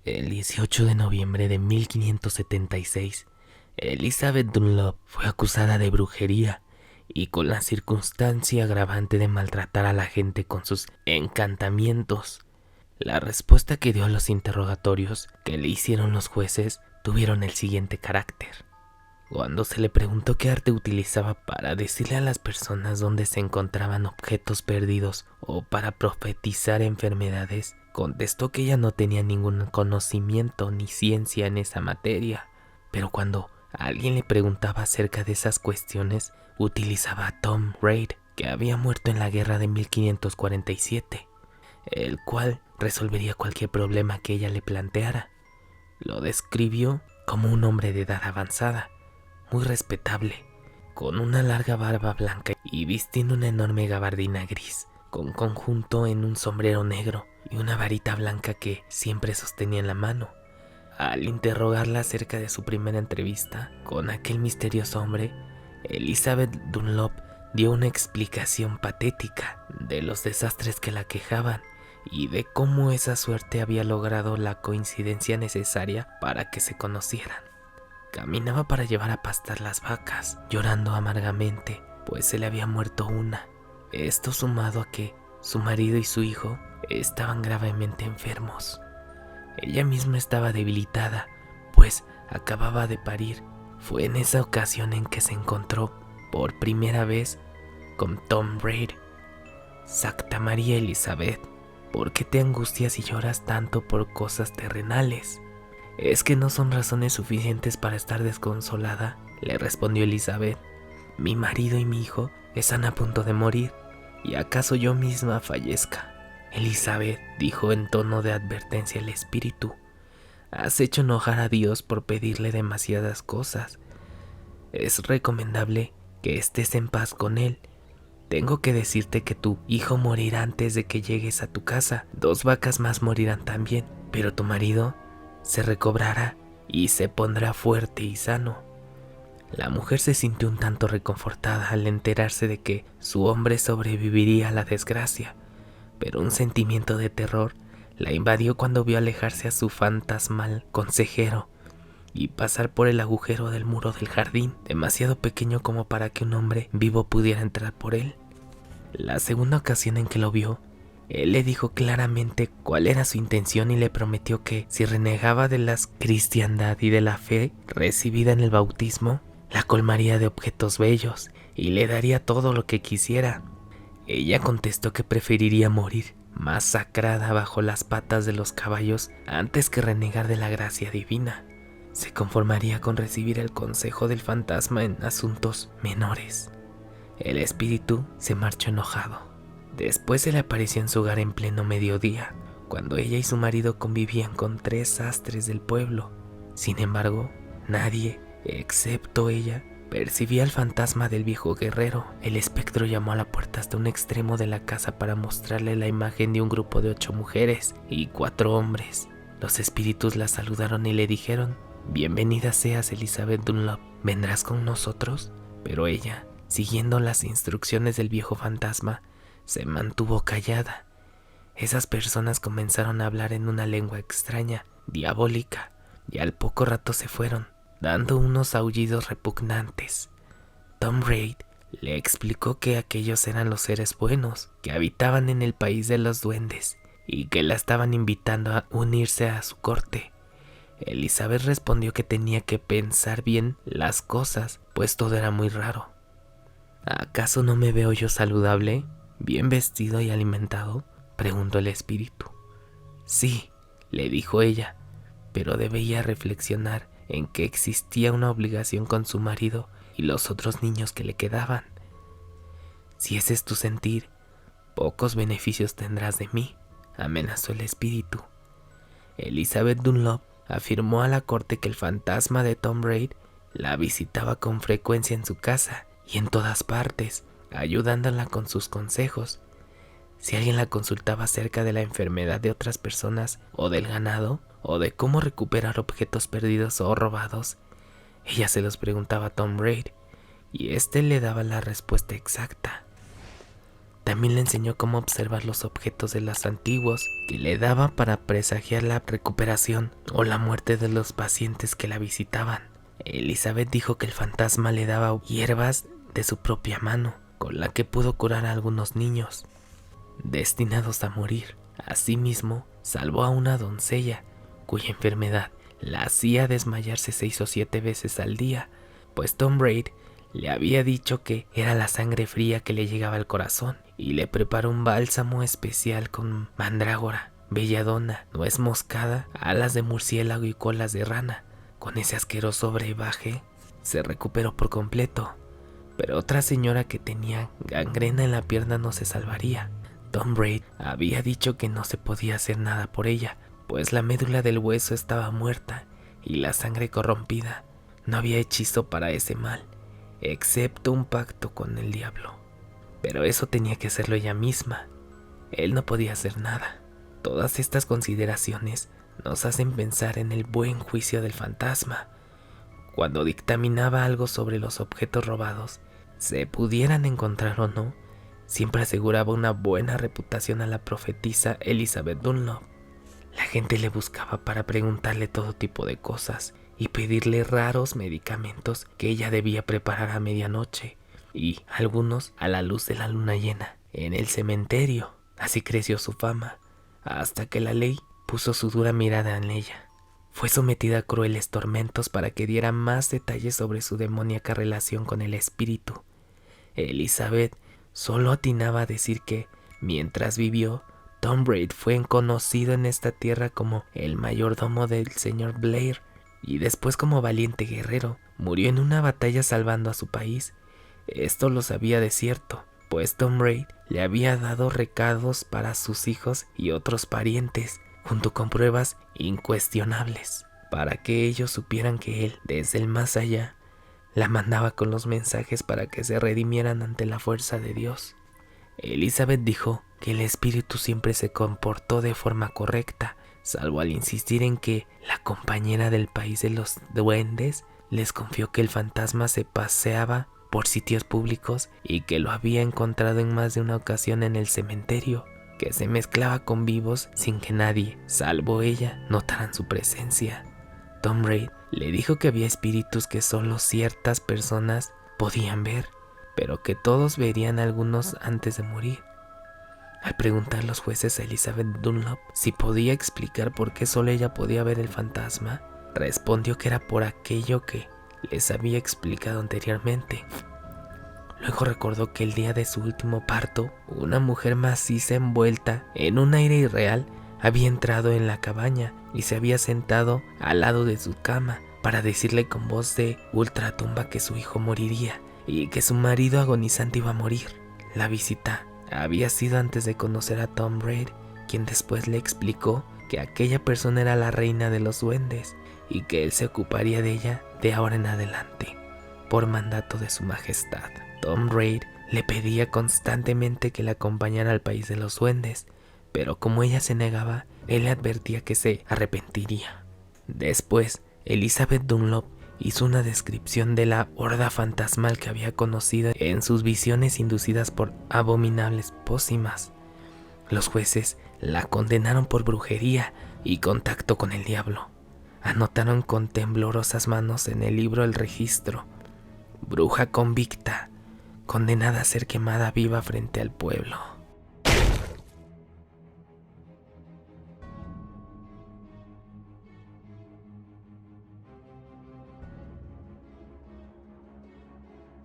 El 18 de noviembre de 1576, Elizabeth Dunlop fue acusada de brujería y con la circunstancia agravante de maltratar a la gente con sus encantamientos. La respuesta que dio a los interrogatorios que le hicieron los jueces tuvieron el siguiente carácter. Cuando se le preguntó qué arte utilizaba para decirle a las personas dónde se encontraban objetos perdidos o para profetizar enfermedades, contestó que ella no tenía ningún conocimiento ni ciencia en esa materia. Pero cuando alguien le preguntaba acerca de esas cuestiones, utilizaba a Tom Reid, que había muerto en la guerra de 1547, el cual resolvería cualquier problema que ella le planteara. Lo describió como un hombre de edad avanzada, muy respetable, con una larga barba blanca y vistiendo una enorme gabardina gris, con conjunto en un sombrero negro y una varita blanca que siempre sostenía en la mano. Al interrogarla acerca de su primera entrevista con aquel misterioso hombre, Elizabeth Dunlop dio una explicación patética de los desastres que la quejaban y de cómo esa suerte había logrado la coincidencia necesaria para que se conocieran. Caminaba para llevar a pastar las vacas, llorando amargamente, pues se le había muerto una. Esto sumado a que su marido y su hijo estaban gravemente enfermos. Ella misma estaba debilitada, pues acababa de parir. Fue en esa ocasión en que se encontró por primera vez con Tom Reid. Santa María Elizabeth, ¿por qué te angustias y lloras tanto por cosas terrenales? ¿Es que no son razones suficientes para estar desconsolada?, le respondió Elizabeth. Mi marido y mi hijo están a punto de morir, ¿y acaso yo misma fallezca? Elizabeth, dijo en tono de advertencia el espíritu, has hecho enojar a Dios por pedirle demasiadas cosas. Es recomendable que estés en paz con él. Tengo que decirte que tu hijo morirá antes de que llegues a tu casa. 2 vacas más morirán también, pero tu marido se recobrará y se pondrá fuerte y sano. La mujer se sintió un tanto reconfortada al enterarse de que su hombre sobreviviría a la desgracia, pero un sentimiento de terror la invadió cuando vio alejarse a su fantasmal consejero y pasar por el agujero del muro del jardín, demasiado pequeño como para que un hombre vivo pudiera entrar por él. La segunda ocasión en que lo vio, él le dijo claramente cuál era su intención y le prometió que si renegaba de la cristiandad y de la fe recibida en el bautismo, la colmaría de objetos bellos y le daría todo lo que quisiera. Ella contestó que preferiría morir masacrada bajo las patas de los caballos antes que renegar de la gracia divina. Se conformaría con recibir el consejo del fantasma en asuntos menores. El espíritu se marchó enojado. Después se le apareció en su hogar en pleno mediodía, cuando ella y su marido convivían con 3 sastres del pueblo. Sin embargo, nadie, excepto ella, percibía el fantasma del viejo guerrero. El espectro llamó a la puerta hasta un extremo de la casa para mostrarle la imagen de un grupo de 8 mujeres y 4 hombres. Los espíritus la saludaron y le dijeron: bienvenida seas, Elizabeth Dunlop, ¿vendrás con nosotros? Pero ella, siguiendo las instrucciones del viejo fantasma, se mantuvo callada. Esas personas comenzaron a hablar en una lengua extraña, diabólica, y al poco rato se fueron, dando unos aullidos repugnantes. Tom Reid le explicó que aquellos eran los seres buenos que habitaban en el país de los duendes y que la estaban invitando a unirse a su corte. Elizabeth respondió que tenía que pensar bien las cosas, pues todo era muy raro. ¿Acaso no me veo yo saludable, bien vestido y alimentado?, preguntó el espíritu. Sí, le dijo ella, pero debía reflexionar en que existía una obligación con su marido y los otros niños que le quedaban. Si ese es tu sentir, pocos beneficios tendrás de mí, amenazó el espíritu. Elizabeth Dunlop afirmó a la corte que el fantasma de Tom Reid la visitaba con frecuencia en su casa y en todas partes, ayudándola con sus consejos. Si alguien la consultaba acerca de la enfermedad de otras personas o del ganado, o de cómo recuperar objetos perdidos o robados, ella se los preguntaba a Tom Reid y éste le daba la respuesta exacta. También le enseñó cómo observar los objetos de los antiguos que le daba para presagiar la recuperación o la muerte de los pacientes que la visitaban. Elizabeth dijo que el fantasma le daba hierbas de su propia mano, con la que pudo curar a algunos niños destinados a morir. Asimismo, salvó a una doncella cuya enfermedad la hacía desmayarse 6 o 7 veces al día, pues Tom Braid le había dicho que era la sangre fría que le llegaba al corazón, y le preparó un bálsamo especial con mandrágora, belladona, nuez moscada, alas de murciélago y colas de rana. Con ese asqueroso brebaje se recuperó por completo, pero otra señora que tenía gangrena en la pierna no se salvaría. Tom Braid había dicho que no se podía hacer nada por ella, pues la médula del hueso estaba muerta y la sangre corrompida. No había hechizo para ese mal, excepto un pacto con el diablo. Pero eso tenía que hacerlo ella misma. Él no podía hacer nada. Todas estas consideraciones nos hacen pensar en el buen juicio del fantasma. Cuando dictaminaba algo sobre los objetos robados, se pudieran encontrar o no, siempre aseguraba una buena reputación a la profetisa Elizabeth Dunlop. La gente le buscaba para preguntarle todo tipo de cosas y pedirle raros medicamentos que ella debía preparar a medianoche, y algunos a la luz de la luna llena en el cementerio. Así creció su fama, hasta que la ley puso su dura mirada en ella. Fue sometida a crueles tormentos para que diera más detalles sobre su demoníaca relación con el espíritu. Elizabeth solo atinaba a decir que, mientras vivió, Tom Braid fue conocido en esta tierra como el mayordomo del señor Blair, y después como valiente guerrero. Murió en una batalla salvando a su país. Esto lo sabía de cierto, pues Tom Braid le había dado recados para sus hijos y otros parientes, junto con pruebas incuestionables, para que ellos supieran que él, desde el más allá, la mandaba con los mensajes para que se redimieran ante la fuerza de Dios. Elizabeth dijo que el espíritu siempre se comportó de forma correcta, salvo al insistir en que la compañera del país de los duendes les confió que el fantasma se paseaba por sitios públicos y que lo había encontrado en más de una ocasión en el cementerio, que se mezclaba con vivos sin que nadie, salvo ella, notaran su presencia. Tom Braid le dijo que había espíritus que solo ciertas personas podían ver, pero que todos verían a algunos antes de morir. Al preguntar los jueces a Elizabeth Dunlop si podía explicar por qué solo ella podía ver el fantasma, respondió que era por aquello que les había explicado anteriormente. Luego recordó que el día de su último parto, una mujer maciza envuelta en un aire irreal había entrado en la cabaña y se había sentado al lado de su cama para decirle con voz de ultratumba que su hijo moriría y que su marido agonizante iba a morir. La visita había sido antes de conocer a Tom Braid, quien después le explicó que aquella persona era la reina de los duendes y que él se ocuparía de ella de ahora en adelante, por mandato de su majestad. Tom Braid le pedía constantemente que la acompañara al país de los duendes, pero como ella se negaba, él le advertía que se arrepentiría. Después, Elizabeth Dunlop hizo una descripción de la horda fantasmal que había conocido en sus visiones inducidas por abominables pócimas. Los jueces la condenaron por brujería y contacto con el diablo. Anotaron con temblorosas manos en el libro el registro: bruja convicta, condenada a ser quemada viva frente al pueblo.